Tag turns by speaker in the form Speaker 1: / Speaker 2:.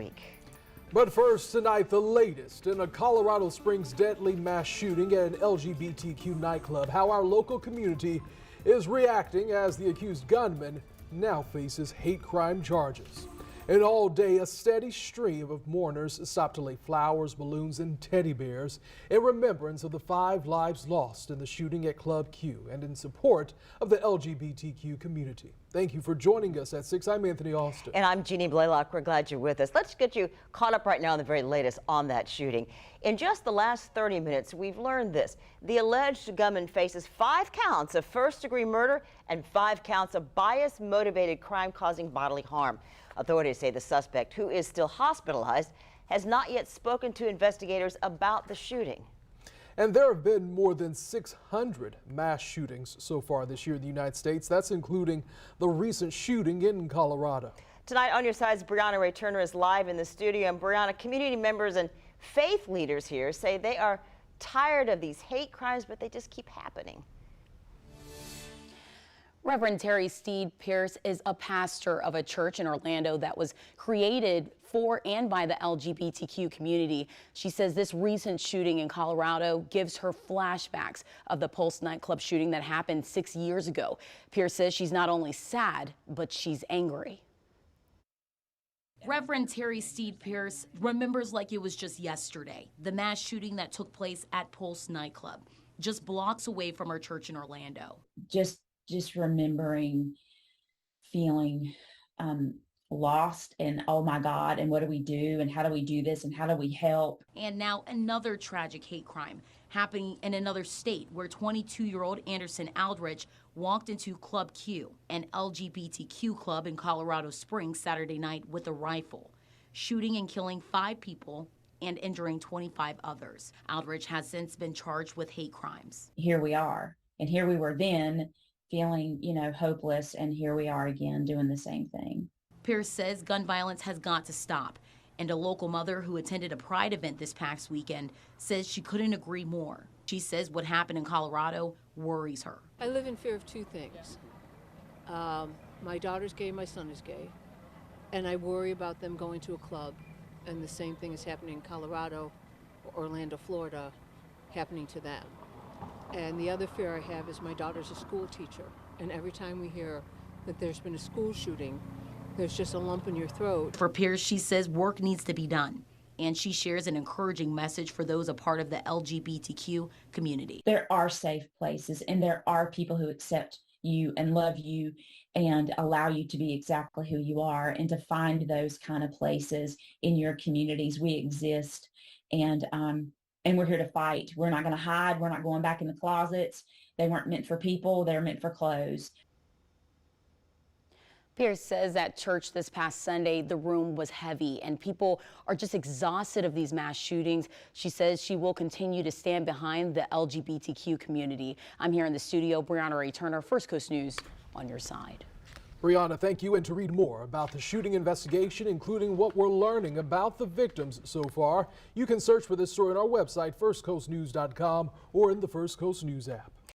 Speaker 1: week.
Speaker 2: But first tonight, the latest in a Colorado Springs deadly mass shooting at an LGBTQ nightclub. How our local community is reacting as the accused gunman now faces hate crime charges. And all day, a steady stream of mourners stopped to lay flowers, balloons, and teddy bears in remembrance of the 5 lives lost in the shooting at Club Q and in support of the LGBTQ community. Thank you for joining us at 6. I'm Anthony Austin.
Speaker 1: And I'm Jeannie Blaylock. We're glad you're with us. Let's get you caught up right now on the very latest on that shooting. In just the last 30 minutes, we've learned this. The alleged gunman faces 5 counts of first-degree murder and 5 counts of bias-motivated crime causing bodily harm. Authorities say the suspect, who is still hospitalized, has not yet spoken to investigators about the shooting.
Speaker 2: And there have been more than 600 mass shootings so far this year in the United States. That's including the recent shooting in Colorado.
Speaker 1: Tonight on Your Side's Brianna Ray Turner is live in the studio. And Brianna, community members and faith leaders here say they are tired of these hate crimes, but they just keep happening.
Speaker 3: Reverend Terri Steed Pierce is a pastor of a church in Orlando that was created for and by the LGBTQ community. She says this recent shooting in Colorado gives her flashbacks of the Pulse nightclub shooting that happened 6 years ago. Pierce says she's not only sad, but she's angry.
Speaker 4: Reverend Terri Steed Pierce remembers like it was just yesterday, the mass shooting that took place at Pulse nightclub, just blocks away from her church in Orlando.
Speaker 5: Just remembering feeling lost and oh my God, and what do we do and how do we do this and how do we help?
Speaker 4: And now another tragic hate crime happening in another state where 22-year-old Anderson Aldrich walked into Club Q, an LGBTQ club in Colorado Springs Saturday night with a rifle, shooting and killing 5 people and injuring 25 others. Aldrich has since been charged with hate crimes.
Speaker 5: Here we are, and here we were then feeling, hopeless, and here we are again doing the same thing.
Speaker 4: Pierce says gun violence has got to stop, and a local mother who attended a Pride event this past weekend says she couldn't agree more. She says what happened in Colorado worries her.
Speaker 6: I live in fear of 2 things. My daughter's gay, my son is gay, and I worry about them going to a club, and the same thing is happening in Colorado or Orlando, Florida, happening to them. And the other fear I have is my daughter's a school teacher, and every time we hear that there's been a school shooting, there's just a lump in your throat.
Speaker 4: For Pierce, she says work needs to be done, and she shares an encouraging message for those a part of the LGBTQ community.
Speaker 5: There are safe places, and there are people who accept you and love you and allow you to be exactly who you are, and to find those kind of places in your communities. We exist, and we're here to fight. We're not going to hide. We're not going back in the closets. They weren't meant for people. They're meant for clothes.
Speaker 3: Pierce says at church this past Sunday, the room was heavy and people are just exhausted of these mass shootings. She says she will continue to stand behind the LGBTQ community. I'm here in the studio, Brianna Ray Turner, First Coast News, on your side.
Speaker 2: Brianna, thank you. And to read more about the shooting investigation, including what we're learning about the victims so far, you can search for this story on our website, firstcoastnews.com, or in the First Coast News app.